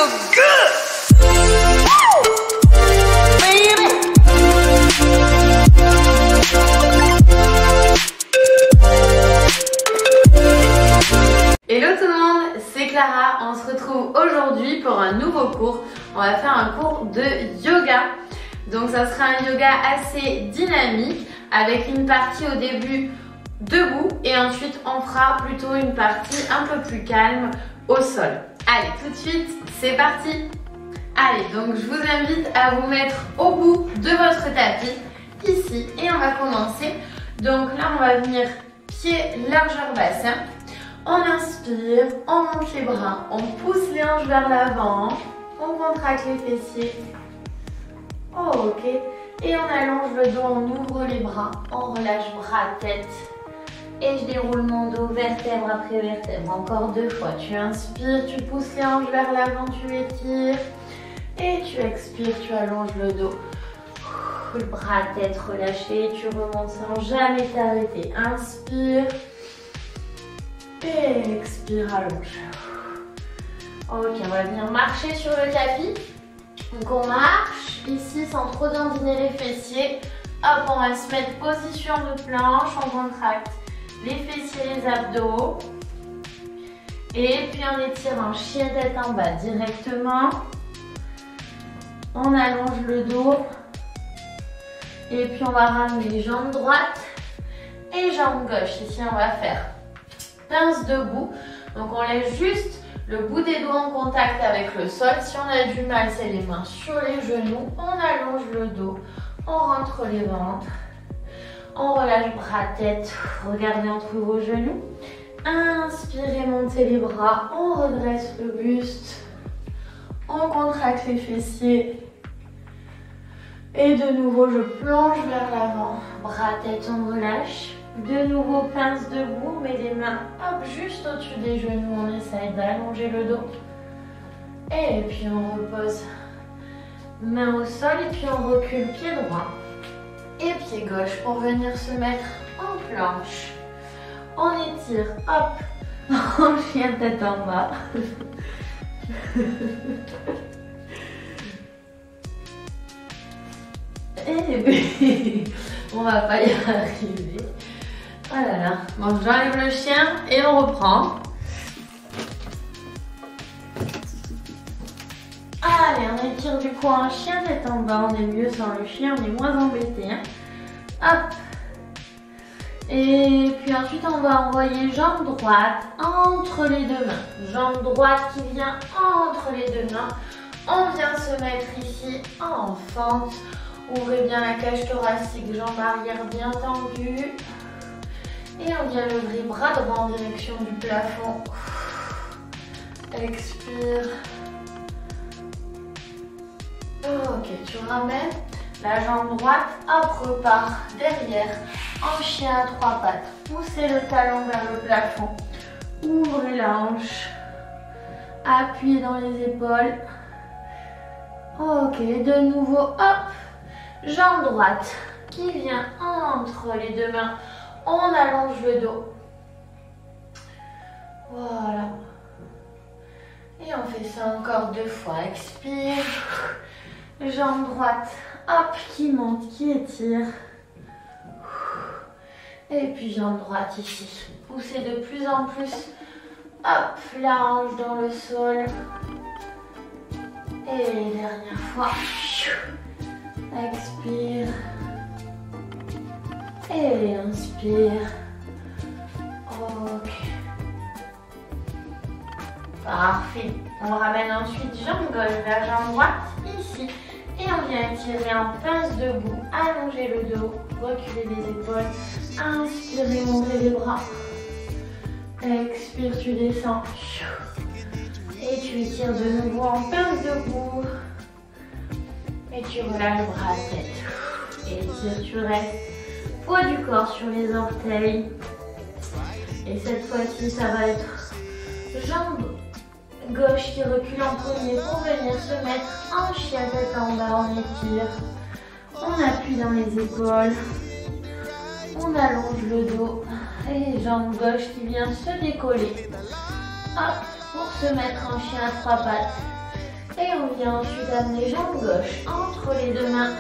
feels good. Hello tout le monde, c'est Clara. On se retrouve aujourd'hui pour un nouveau cours. On va faire un cours de yoga. Donc ça sera un yoga assez dynamique avec une partie au début debout et ensuite on fera plutôt une partie un peu plus calme au sol. Allez, tout de suite, c'est parti. Allez, donc je vous invite à vous mettre au bout de votre tapis ici et on va commencer. Donc là on va venir pied largeur bassin. On inspire, on monte les bras, on pousse les hanches vers l'avant, on contracte les fessiers. Oh, ok. Et on allonge le dos, on ouvre les bras, on relâche bras, tête. Et je déroule mon dos vertèbre après vertèbre. Encore 2 fois. Tu inspires, tu pousses les hanches vers l'avant, tu étires. Et tu expires, tu allonges le dos. Le bras, tête relâché, tu remontes sans jamais t'arrêter. Inspire. Et expire, allonge. Ok, on va venir marcher sur le tapis. Donc on marche ici sans trop dandiner les fessiers. Hop, on va se mettre position de planche, on contracte les fessiers, les abdos. Et puis on étire en chien tête en bas directement. On allonge le dos. Et puis on va ramener jambes droite et jambes gauche. Ici on va faire pince debout. Donc on laisse juste le bout des doigts en contact avec le sol. Si on a du mal, c'est les mains sur les genoux. On allonge le dos, on rentre les ventres. On relâche bras, tête, regardez entre vos genoux. Inspirez, montez les bras, on redresse le buste. On contracte les fessiers. Et de nouveau, je plonge vers l'avant. Bras, tête, on relâche. De nouveau, pince debout, on met les mains hop, juste au-dessus des genoux. On essaye d'allonger le dos. Et puis on repose main au sol et puis on recule pied droit et pied gauche pour venir se mettre en planche. On étire, hop, en chien tête en bas. Et puis, on va pas y arriver. Oh là là. Bon, j'enlève le chien et on reprend. Allez, on étire du coup en chien tête en bas. On est mieux sans le chien, on est moins embêté. Hein. Hop. Et puis ensuite, on va envoyer jambe droite entre les deux mains. Jambe droite qui vient entre les deux mains. On vient se mettre ici en fente. Ouvrez bien la cage thoracique, jambe arrière bien tendue. Et on vient lever bras droit en direction du plafond. Expire. Ok, tu ramènes la jambe droite, hop, repart derrière, en chien à 3 pattes. Poussez le talon vers le plafond. Ouvrez la hanche. Appuyez dans les épaules. Ok, de nouveau, hop, jambe droite qui vient entre les deux mains. On allonge le dos. Voilà. Et on fait ça encore 2 fois. Expire. Jambe droite, hop, qui monte, qui étire. Et puis jambe droite ici. Poussez de plus en plus. Hop, la hanche dans le sol. Et dernière fois. Expire. Et inspire. Ok. Parfait. On ramène ensuite jambe gauche vers jambe droite, ici. Et on vient étirer en pince debout. Allonger le dos, reculer les épaules. Inspirez, montez les bras. Expire, tu descends. Et tu étires de nouveau en pince debout. Et tu relâches bras, tête. Et étire, tu restes. Poids du corps sur les orteils. Et cette fois-ci, ça va être jambe gauche qui recule en premier pour venir se mettre en chien tête en bas. On étire. On appuie dans les épaules. On allonge le dos. Et jambe gauche qui vient se décoller. Hop, pour se mettre en chien à 3 pattes. Et on vient ensuite amener jambe gauche entre les deux mains.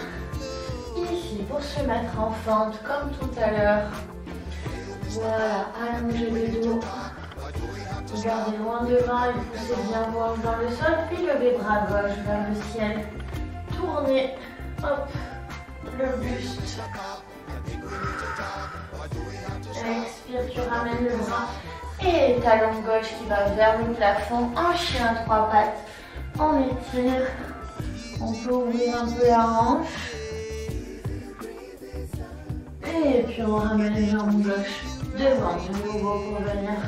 Ici, pour se mettre en fente, comme tout à l'heure. Voilà, allongez le dos. Regardez loin devant et poussez bien vos hanches dans le sol. Puis levez bras gauche vers le ciel. Tournez, hop, le buste. Expire, tu ramènes le bras. Et talon gauche qui va vers le plafond. En chien 3 pattes. On étire. On peut ouvrir un peu la hanche. Et puis on ramène les jambes gauche devant de nouveau pour venir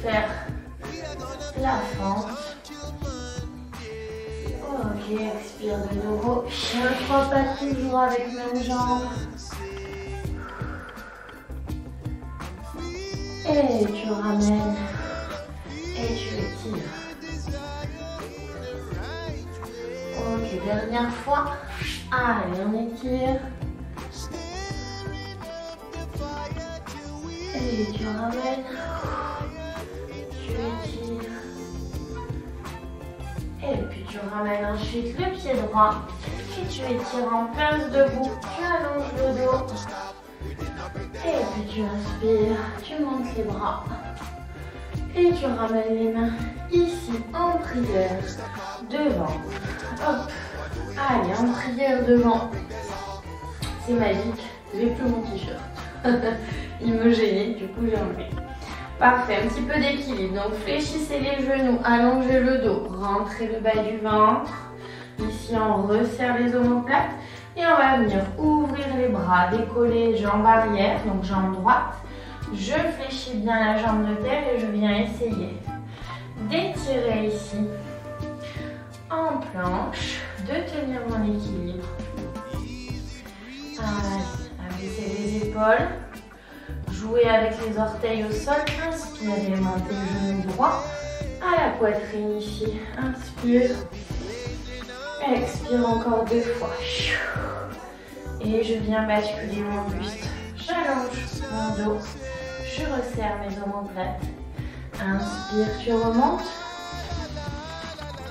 faire la fente. Ok, expire de nouveau. Chien 3 pattes toujours avec même jambe. Et tu ramènes. Et tu étires. Ok, dernière fois. Allez, on étire. Et tu ramènes. Tu étires. Et puis tu ramènes ensuite le pied droit. Et tu étires en pince debout. Tu allonges le dos. Et puis tu inspires. Tu montes les bras. Et tu ramènes les mains ici en prière. Devant. Hop. Allez, en prière devant. C'est magique. J'ai plus mon t-shirt. Il me gênait, du coup j'ai enlevé. Parfait, un petit peu d'équilibre. Donc fléchissez les genoux, allongez le dos, rentrez le bas du ventre. Ici on resserre les omoplates et on va venir ouvrir les bras, décoller jambes arrière, donc jambe droite. Je fléchis bien la jambe de terre et je viens essayer d'étirer ici en planche, de tenir mon équilibre. Allez, abaissez les épaules. Jouez avec les orteils au sol. Inspirez, montez le genou droit à la poitrine ici. Inspire. Expire encore 2 fois. Et je viens basculer mon buste. J'allonge mon dos. Je resserre mes omoplates. Inspire, tu remontes.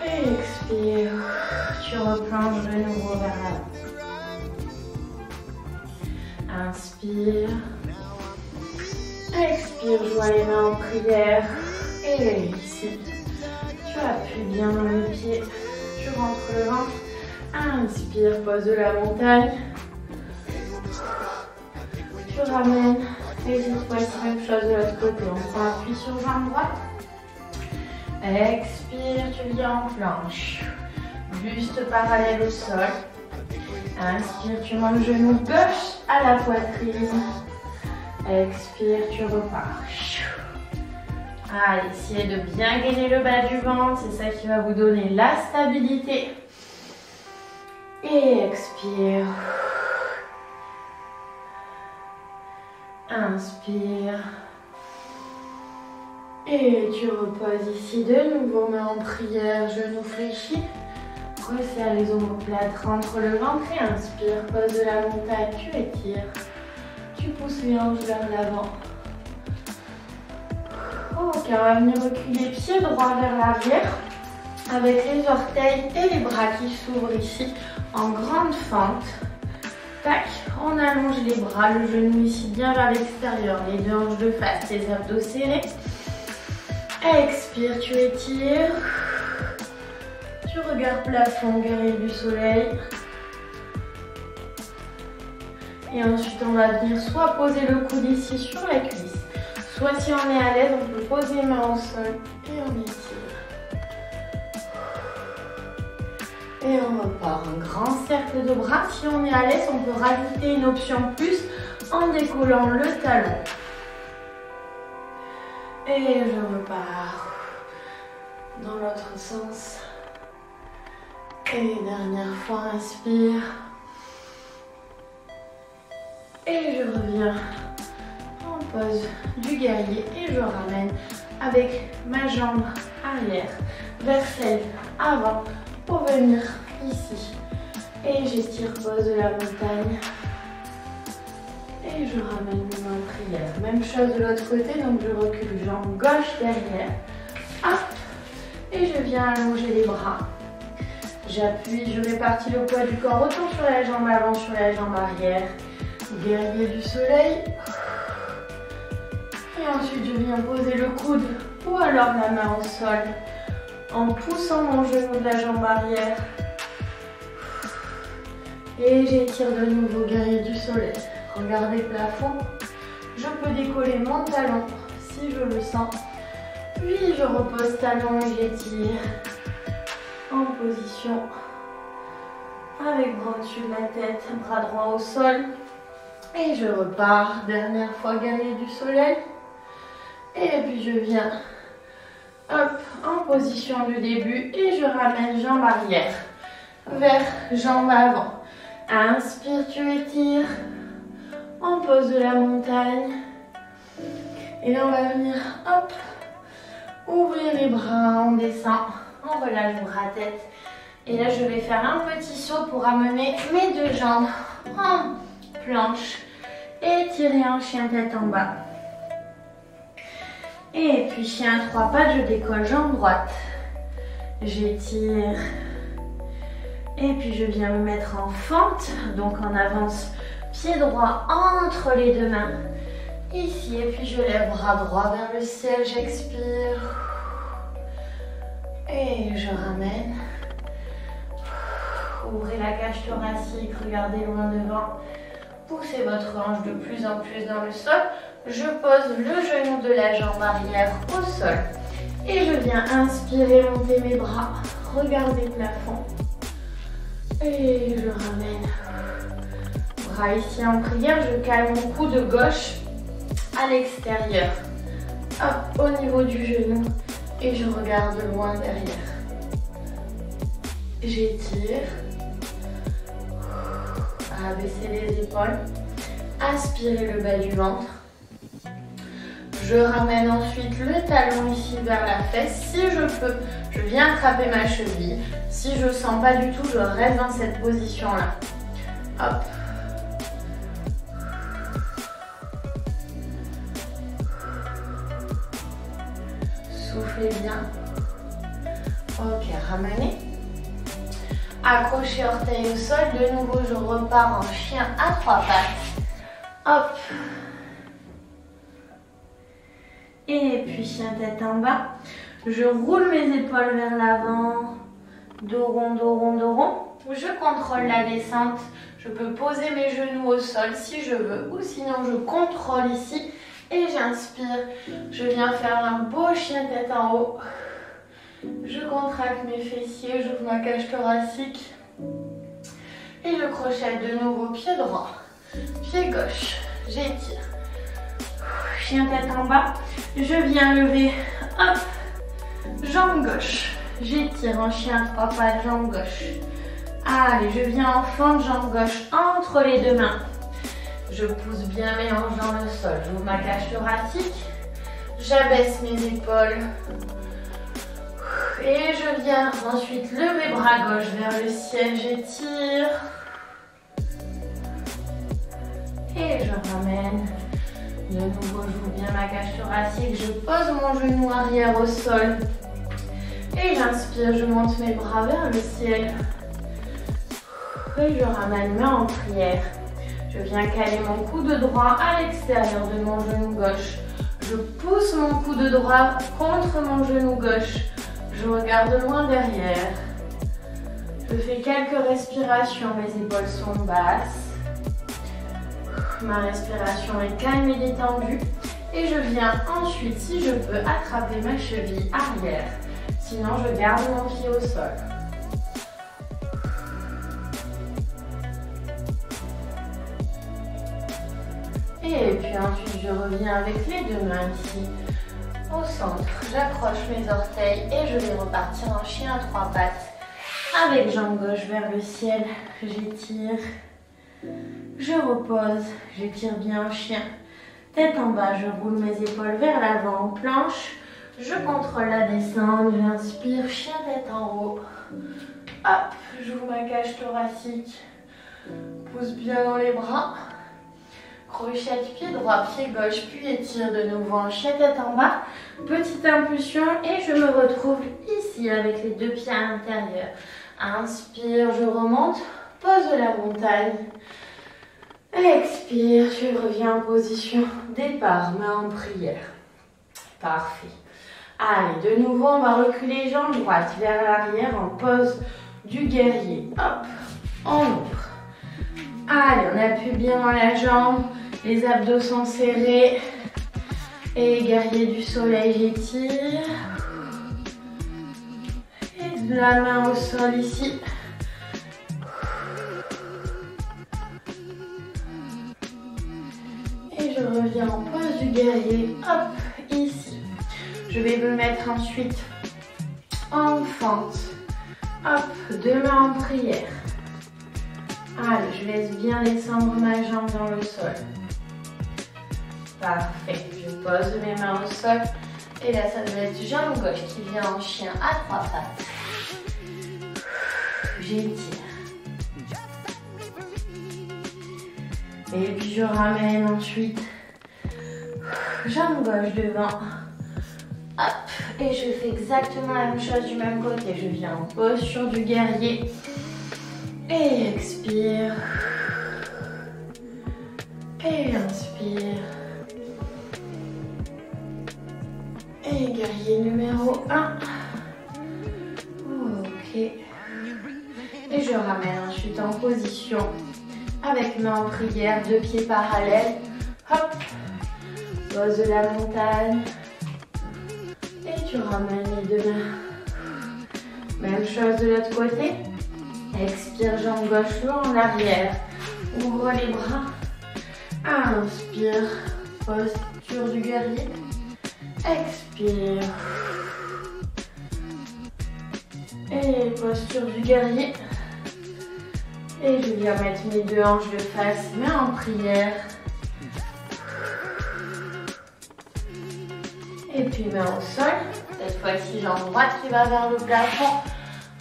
Et expire. Tu replonges de nouveau vers l'avant. Inspire. Expire, joins les mains en prière. Et ici, tu appuies bien dans les pieds. Tu rentres le ventre. Inspire, pose de la montagne. Tu ramènes. Et cette fois-ci, même chose de l'autre côté. On prend appui sur jambe droite. Expire, tu viens en planche. Buste parallèle au sol. Inspire, tu montes le genou gauche à la poitrine. Expire, tu repars. Allez, essayez de bien gainer le bas du ventre. C'est ça qui va vous donner la stabilité. Et expire. Inspire. Et tu reposes ici de nouveau, main en prière, genoux fléchis. Resserre les omoplates, rentre le ventre et inspire. Pose de la montagne, tu étires. Tu pousses les hanches vers l'avant. Ok, on va venir reculer pied droit vers l'arrière avec les orteils et les bras qui s'ouvrent ici en grande fente. Tac, on allonge les bras, le genou ici bien vers l'extérieur, les deux hanches de face, les abdos serrés. Expire, tu étires. Tu regardes plafond, guerrier du soleil. Et ensuite, on va venir soit poser le coude ici sur la cuisse, soit si on est à l'aise, on peut poser les mains au sol et on étire. Et on repart. Un grand cercle de bras. Si on est à l'aise, on peut rajouter une option plus en décollant le talon. Et je repars dans l'autre sens. Et dernière fois, inspire. Et je reviens en pose du guerrier et je ramène avec ma jambe arrière vers celle avant pour venir ici. Et j'étire, pose de la montagne. Et je ramène mes mains en prière. Même chose de l'autre côté, donc je recule jambe gauche derrière. Hop. Et je viens allonger les bras. j'appuie, je répartis le poids du corps, autant sur la jambe avant, sur la jambe arrière. Guerrier du soleil. Et ensuite, je viens poser le coude ou alors la main au sol en poussant mon genou de la jambe arrière. Et j'étire de nouveau, guerrier du soleil. Regardez le plafond. Je peux décoller mon talon si je le sens. Puis je repose talon et j'étire en position avec bras au-dessus de la tête, bras droit au sol. Et je repars. Dernière fois, guerrier du soleil. Et puis je viens hop, en position du début et je ramène jambe arrière vers jambe avant. Inspire, tu étires. On pose de la montagne. Et là, on va venir, hop, ouvrir les bras, on descend, on relâche bras-tête. Et là, je vais faire un petit saut pour amener mes deux jambes en planche. Et tirer en chien tête en bas. Et puis chien à 3 pattes, je décolle jambe droite. J'étire. Et puis je viens me mettre en fente, donc en avance, pied droit entre les deux mains. Ici, et puis je lève bras droit vers le ciel, j'expire. Et je ramène. Ouvrez la cage thoracique, regardez loin devant. Poussez votre hanche de plus en plus dans le sol. Je pose le genou de la jambe arrière au sol. Et je viens inspirer, monter mes bras. Regardez le plafond. Et je ramène. Bras ici en prière, je cale mon coude gauche à l'extérieur. Hop, au niveau du genou. Et je regarde loin derrière. J'étire. Abaisser les épaules. Aspirez le bas du ventre. Je ramène ensuite le talon ici vers la fesse. Si je peux, je viens attraper ma cheville. Si je ne sens pas du tout, je reste dans cette position-là. Hop. Soufflez bien. Ok, ramenez. Accrochez orteil au sol. De nouveau, je repars en chien à 3 pattes. Hop. Et puis chien tête en bas. Je roule mes épaules vers l'avant. Dos rond, dos rond, dos rond. Je contrôle la descente. Je peux poser mes genoux au sol si je veux. Ou sinon, je contrôle ici. Et j'inspire. Je viens faire un beau chien tête en haut. Je contracte mes fessiers. J'ouvre ma cage thoracique. Et je crochette de nouveau pied droit. Pied gauche. J'étire. Chien tête en bas. Je viens lever. Hop. Jambe gauche. J'étire en chien à 3 pattes, jambe gauche. Allez, je viens en fente, jambe gauche entre les deux mains. Je pousse bien mes hanches dans le sol. J'ouvre ma cage thoracique. J'abaisse mes épaules. Et je viens ensuite lever bras gauche vers le ciel. J'étire. Et je ramène. De nouveau, j'ouvre bien ma cage thoracique. Je pose mon genou arrière au sol. Et j'inspire, je monte mes bras vers le ciel. Et je ramène main en prière. Je viens caler mon coude droit à l'extérieur de mon genou gauche. Je pousse mon coude droit contre mon genou gauche. Je regarde loin derrière. Je fais quelques respirations, mes épaules sont basses. Ma respiration est calme et détendue. Et je viens ensuite, si je peux, attraper ma cheville arrière. Sinon, je garde mon pied au sol. Et puis ensuite, je reviens avec les deux mains ici au centre. J'accroche mes orteils et je vais repartir en chien à 3 pattes. Avec jambe gauche vers le ciel, j'étire. Je repose, j'étire bien en chien. Tête en bas, je roule mes épaules vers l'avant en planche. Je contrôle la descente, j'inspire, chien tête en haut. Hop, j'ouvre ma cage thoracique. Pousse bien dans les bras. Crochet de pied droit, pied gauche, puis étire de nouveau en chien tête en bas. Petite impulsion et je me retrouve ici avec les deux pieds à l'intérieur. Inspire, je remonte, pose de la montagne. Expire, je reviens en position départ, main en prière. Parfait. Allez, de nouveau, on va reculer jambes droites vers l'arrière en pose du guerrier. Hop, on ouvre. Allez, on appuie bien dans la jambe, les abdos sont serrés. Et guerrier du soleil, j'étire. Et de la main au sol ici. Et je reviens en pose du guerrier. Hop, ici. Je vais me mettre ensuite en fente. Hop, deux mains en prière. Allez, je laisse bien descendre ma jambe dans le sol. Parfait. Je pose mes mains au sol. Et là, ça doit être jambe gauche qui vient en chien à trois pattes. J'étire. Et puis je ramène ensuite jambe gauche devant. Hop. Et je fais exactement la même chose du même côté. Je viens en posture du guerrier. Et expire. Et inspire. Et guerrier numéro 1. Ok. Et je ramène ensuite en position avec main en prière, deux pieds parallèles. Hop. Pose de la montagne. Et tu ramènes les deux mains. Même chose de l'autre côté. Expire, jambe gauche loin en arrière. Ouvre les bras. Inspire. Posture du guerrier. Expire. Et posture du guerrier. Et je viens mettre mes deux hanches de face, main en prière. Et puis main au sol. Cette fois-ci, jambe droite qui va vers le plafond.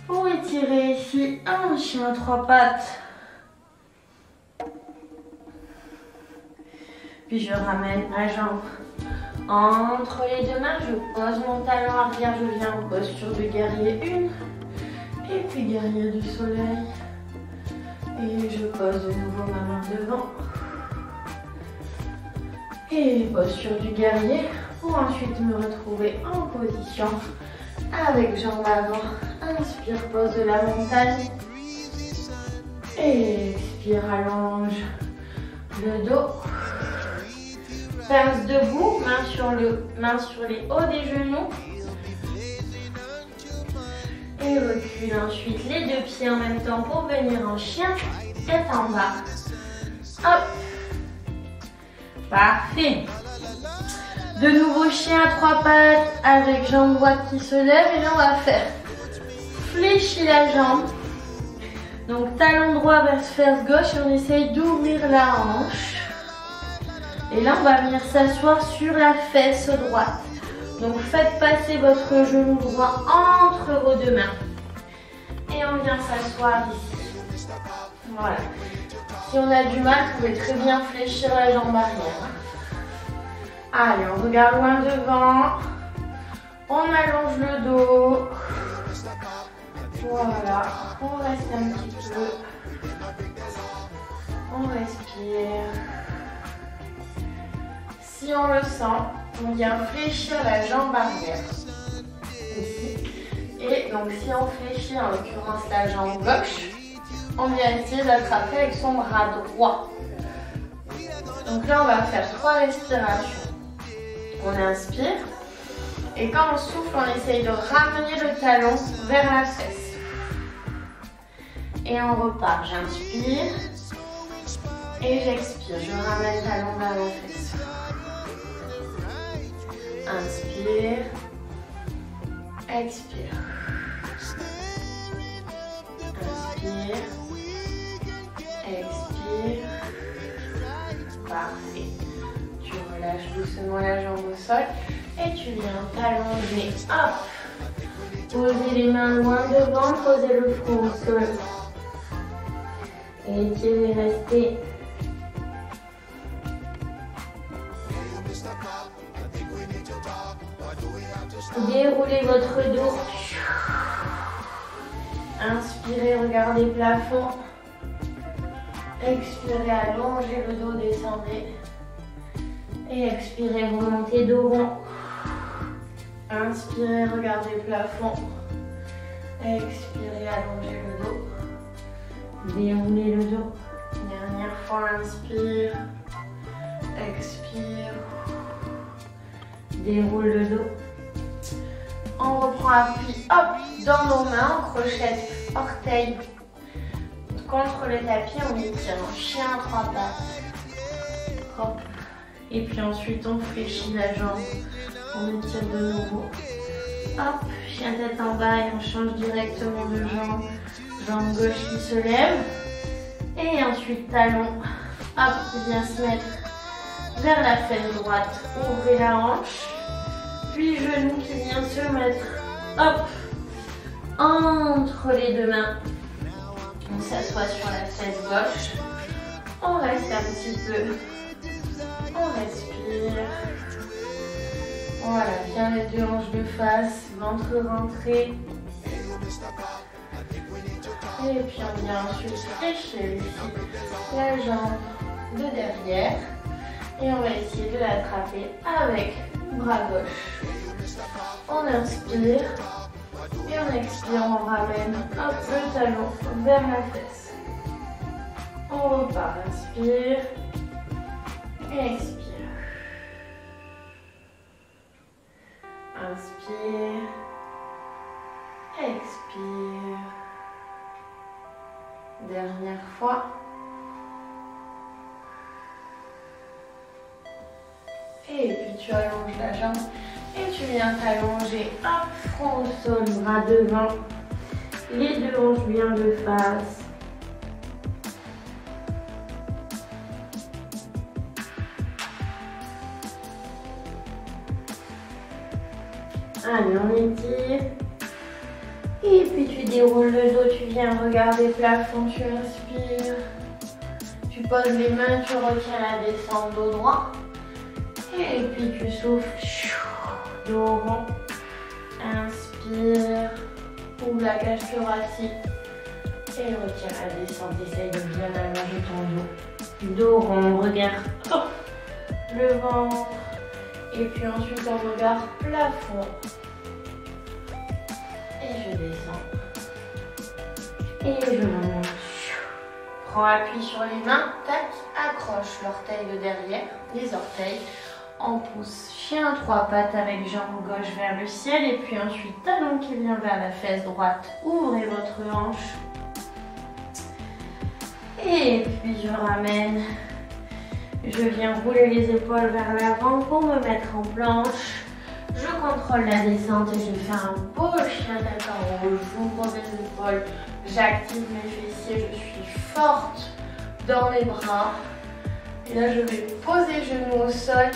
Pour étirer ici un chien à trois pattes. Puis je ramène ma jambe entre les deux mains. Je pose mon talon arrière. Je viens en posture de guerrier 1. Et puis guerrier du soleil. Et je pose de nouveau ma main devant. Et posture du guerrier. Pour ensuite me retrouver en position avec jambe avant. Inspire, pose de la montagne. Et expire, allonge le dos. Pince debout, main sur les hauts des genoux. Et recule ensuite les deux pieds en même temps pour venir en chien, tête en bas. Hop. Parfait. De nouveau chien à trois pattes avec jambe droite qui se lève. Et là on va faire fléchir la jambe. Donc talon droit vers fesses gauche et on essaye d'ouvrir la hanche. Et là on va venir s'asseoir sur la fesse droite. Donc faites passer votre genou droit entre vos deux mains. Et on vient s'asseoir ici. Voilà. Si on a du mal, vous pouvez très bien fléchir la jambe arrière. Allez, on regarde loin devant. On allonge le dos. Voilà. On reste un petit peu. On respire. Si on le sent, on vient fléchir la jambe arrière. Ici. Et donc si on fléchit en l'occurrence la jambe gauche, on vient essayer d'attraper avec son bras droit. Donc là on va faire 3 respirations. On inspire. Et quand on souffle, on essaye de ramener le talon vers la fesse. Et on repart. J'inspire. Et j'expire. Je ramène le talon vers la fesse. Inspire. Expire. Inspire. Expire. Parfait. Tu relâches doucement la jambe au sol et tu viens t'allonger. Hop. Posez les mains loin devant, posez le front au sol. Et étirez, restez Déroulez votre dos. Inspirez, regardez le plafond. Expirez, allongez le dos, descendez. Et expirez, remontez dos rond. Inspirez, regardez le plafond. Expirez, allongez le dos. Déroulez le dos. Dernière fois, inspire. Expire. Déroule le dos. On reprend appui, hop, dans nos mains, on crochette orteils contre le tapis, on étire en chien à 3 pattes. Hop. Et puis ensuite on fléchit la jambe, on étire de nouveau. Hop, chien tête en bas et on change directement de jambe. Jambe gauche qui se lève. Et ensuite talon, hop, vient se mettre vers la fesse droite. Ouvrez la hanche. Puis genou qui vient se mettre, hop, entre les deux mains. On s'assoit sur la fesse gauche. On reste un petit peu. On respire. Voilà, bien les deux hanches de face, ventre rentré. Et puis on vient ensuite fléchir ici la jambe de derrière. Et on va essayer de l'attraper avec bras gauche. On inspire et on expire, on ramène hop, le talon vers la fesse. On repart, inspire et expire. Inspire, expire. Dernière fois. Et puis tu allonges la jambe et tu viens t'allonger, hop, front au sol, bras devant, les deux hanches bien de face. Allez, on étire. Et puis tu déroules le dos, tu viens regarder le plafond, tu inspires. Tu poses les mains, tu retiens la descente dos droit. Et puis tu souffles, dos rond, inspire, ouvre la cage thoracique et retire la descente, essaye de bien allonger ton dos. Dos rond, regarde, hop, le ventre, et puis ensuite on regarde plafond. Et je descends, et je monte. Prends appui sur les mains, tac, accroche l'orteil de derrière, les orteils. On pousse chien à 3 pattes avec jambe gauche vers le ciel et puis ensuite talon qui vient vers la fesse droite. Ouvrez votre hanche. Et puis je ramène. Je viens rouler les épaules vers l'avant pour me mettre en planche. Je contrôle la descente et je vais faire un beau chien tête en haut. J'ouvre mes épaules. J'active mes fessiers. Je suis forte dans les bras. Et là je vais poser genoux au sol.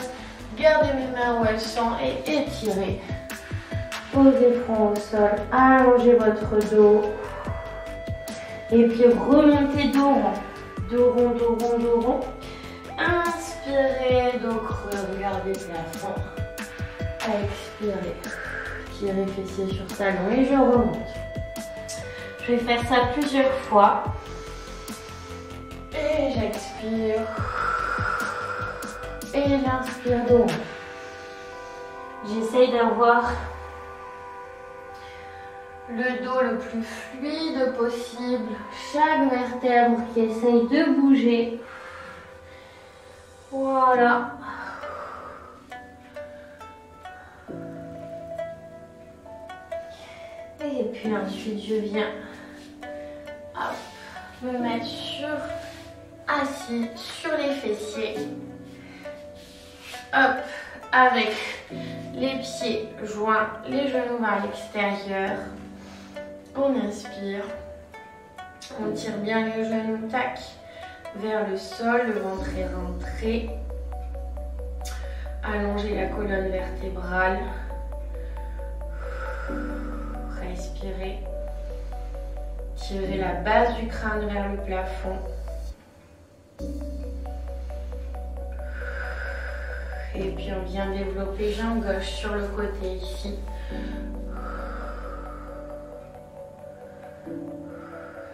Gardez mes mains où elles sont et étirez. Posez front au sol, allongez votre dos. Et puis remontez dos rond. Dos rond, dos rond, dos rond. Inspirez, dos creux, regardez le plafond. Expirez. Tirez fessiers sur talon et je remonte. Je vais faire ça plusieurs fois. Et j'expire. Et j'inspire dos. J'essaye d'avoir le dos le plus fluide possible. Chaque vertèbre qui essaye de bouger. Voilà. Et puis ensuite je viens hop, me mettre assis sur les fessiers. Hop, avec les pieds joints, les genoux vers l'extérieur. On inspire. On tire bien les genoux, tac, vers le sol, le ventre est rentré. Allongez la colonne vertébrale. Respirez. Tirez la base du crâne vers le plafond. Et puis on vient développer jambe gauche sur le côté ici.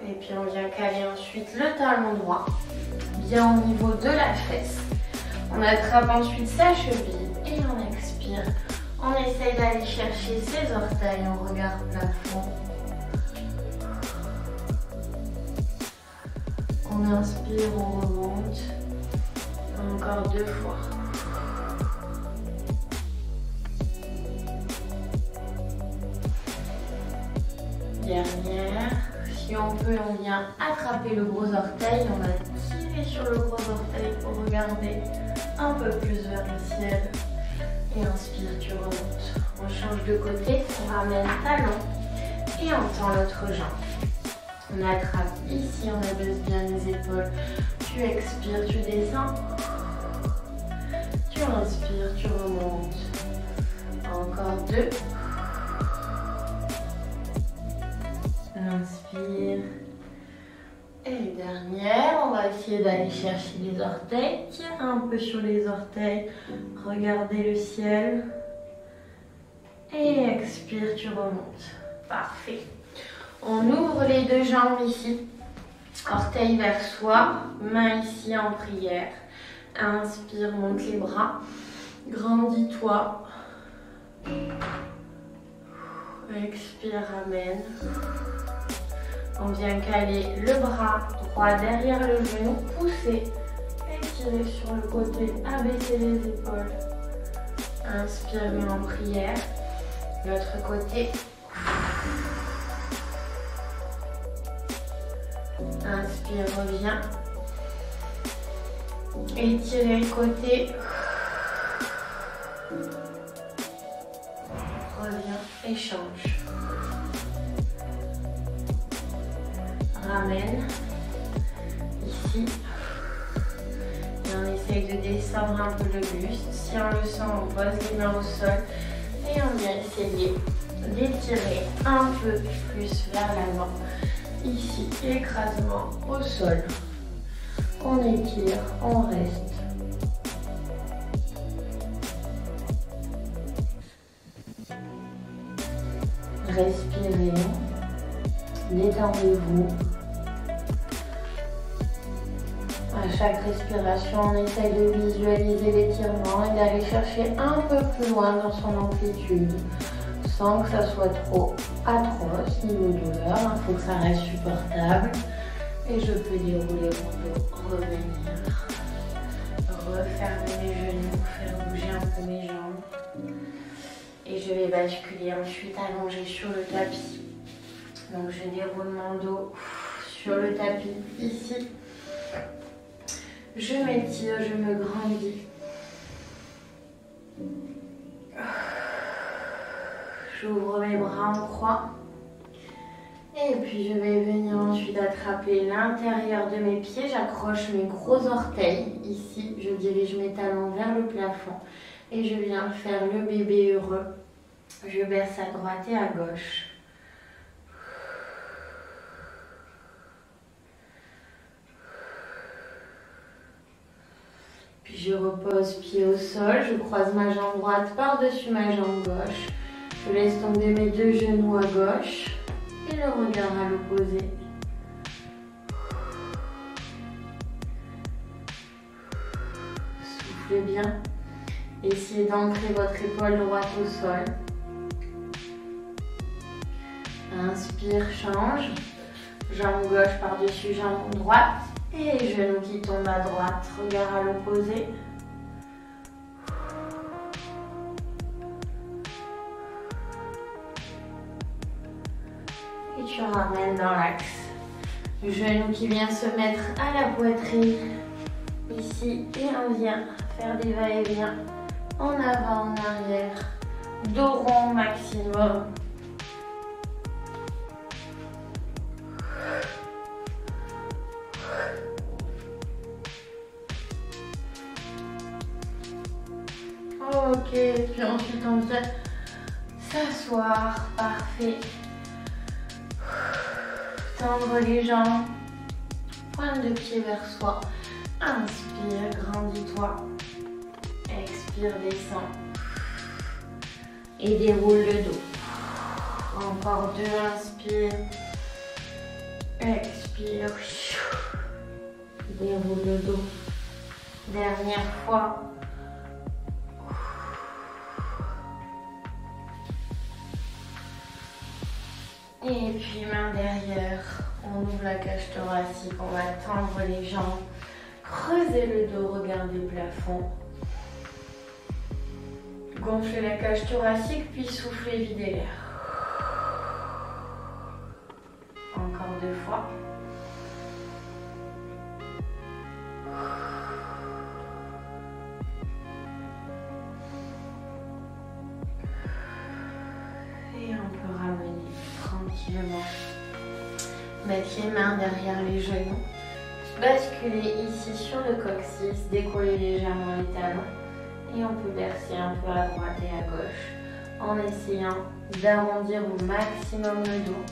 Et puis on vient caler ensuite le talon droit, bien au niveau de la fesse. On attrape ensuite sa cheville et on expire. On essaye d'aller chercher ses orteils, on regarde plafond. On inspire, on remonte. Encore 2 fois. Dernière. Si on peut, on vient attraper le gros orteil. On va tirer sur le gros orteil pour regarder un peu plus vers le ciel. Et inspire, tu remontes. On change de côté, on ramène talon et on tend l'autre jambe. On attrape ici, on abaisse bien les épaules. Tu expires, tu descends. Tu inspires, tu remontes. Encore 2. Inspire. Et dernière, on va essayer d'aller chercher les orteils. Tire un peu sur les orteils. Regardez le ciel. Et expire, tu remontes. Parfait. On ouvre les 2 jambes ici. Orteils vers soi. Main ici en prière. Inspire, monte les bras. Grandis-toi. Expire, ramène. On vient caler le bras droit derrière le genou, pousser, étirer sur le côté, abaisser les épaules. Inspire, mais en prière. L'autre côté. Inspire, reviens. Étirez le côté. Reviens, échange. Ramène ici et on essaye de descendre un peu le buste. Si on le sent, on pose les mains au sol et on vient essayer d'étirer un peu plus vers l'avant. Ici, écrasement au sol. On étire, on reste. Respirez, détendez-vous. À chaque respiration, on essaye de visualiser l'étirement et d'aller chercher un peu plus loin dans son amplitude, sans que ça soit trop atroce niveau douleur. Il faut que ça reste supportable. Et je peux dérouler mon dos, revenir, refermer mes genoux, faire bouger un peu mes jambes. Et je vais basculer ensuite allongée sur le tapis. Donc je déroule mon dos sur le tapis ici. Je m'étire, je me grandis. J'ouvre mes bras en croix. Et puis je vais venir ensuite attraper l'intérieur de mes pieds. J'accroche mes gros orteils ici. Je dirige mes talons vers le plafond. Et je viens faire le bébé heureux. Je baisse à droite et à gauche. Puis je repose pied au sol. Je croise ma jambe droite par-dessus ma jambe gauche. Je laisse tomber mes 2 genoux à gauche. Et le regard à l'opposé. Soufflez bien. Essayez d'ancrer votre épaule droite au sol. Inspire, change. Jambe gauche par-dessus jambe droite. Et genou qui tombe à droite. Regard à l'opposé. Et tu ramènes dans l'axe. Le genou qui vient se mettre à la poitrine. Ici. Et on vient faire des va-et-vient. En avant, en arrière. Dos rond maximum. Ok, puis ensuite on vient s'asseoir. Parfait. Tendre les jambes. Pointe de pied vers soi. Inspire, grandis-toi. Expire. inspire, descend. Et déroule le dos. Encore 2, inspire. Expire. Déroule le dos. Dernière fois. Et puis main derrière. On ouvre la cage thoracique. On va tendre les jambes. Creuser le dos. Regardez le plafond. Gonflez la cage thoracique, puis soufflez, videz l'air. Encore 2 fois. Et on peut ramener tranquillement. Mettre les mains derrière les genoux. Basculer ici sur le coccyx, décoller légèrement les talons. Et on peut bercer un peu à droite et à gauche en essayant d'arrondir au maximum le dos.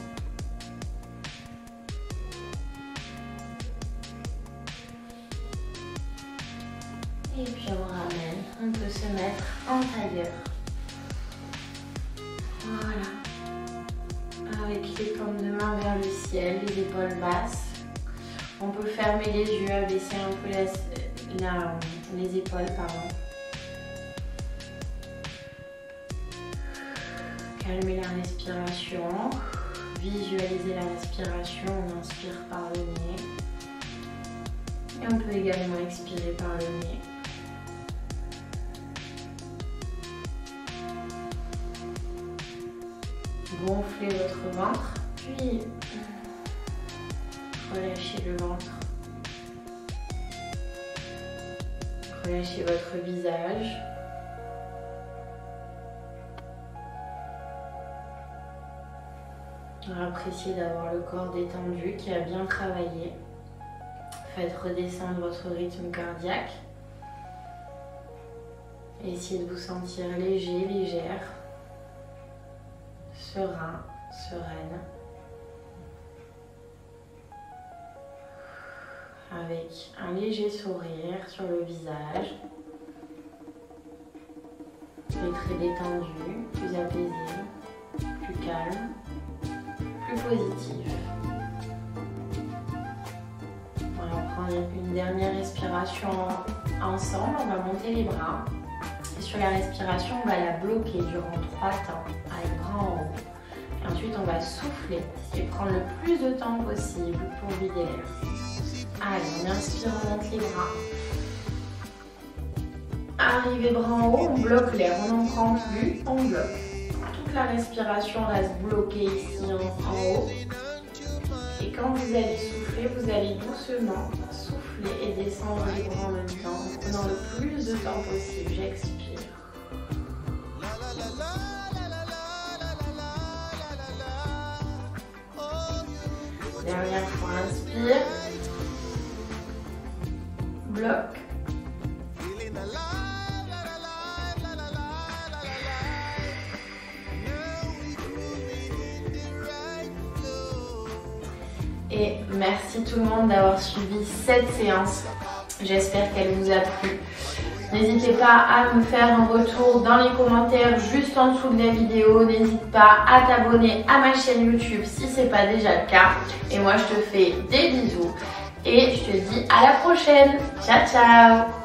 Et puis on ramène, on peut se mettre en tailleur. Voilà. Avec les paumes de main vers le ciel, les épaules basses. On peut fermer les yeux, abaisser un peu les épaules, pardon. Calmer la respiration, visualiser la respiration, on inspire par le nez. Et on peut également expirer par le nez. Gonflez votre ventre, puis relâchez le ventre. Relâchez votre visage. Appréciez d'avoir le corps détendu, qui a bien travaillé. Faites redescendre votre rythme cardiaque. Essayez de vous sentir léger, légère, serein, sereine. Avec un léger sourire sur le visage. Et très détendu, plus apaisé, plus calme. Plus positif. On va prendre une dernière respiration ensemble. On va monter les bras. Et sur la respiration, on va la bloquer durant 3 temps avec bras en haut. Et ensuite, on va souffler et prendre le plus de temps possible pour vider l'air. Allez, on inspire, on monte les bras. Arrivez bras en haut, on bloque l'air. On n'en prend plus, on bloque. La respiration reste bloquée ici en haut. Et quand vous allez souffler, vous allez doucement souffler et descendre les bras en même temps, en prenant le plus de temps possible. J'expire. Dernière fois, inspire. Bloque. Et merci tout le monde d'avoir suivi cette séance. J'espère qu'elle vous a plu. N'hésitez pas à me faire un retour dans les commentaires juste en dessous de la vidéo. N'hésite pas à t'abonner à ma chaîne YouTube si ce n'est pas déjà le cas. Et moi, je te fais des bisous et je te dis à la prochaine. Ciao, ciao!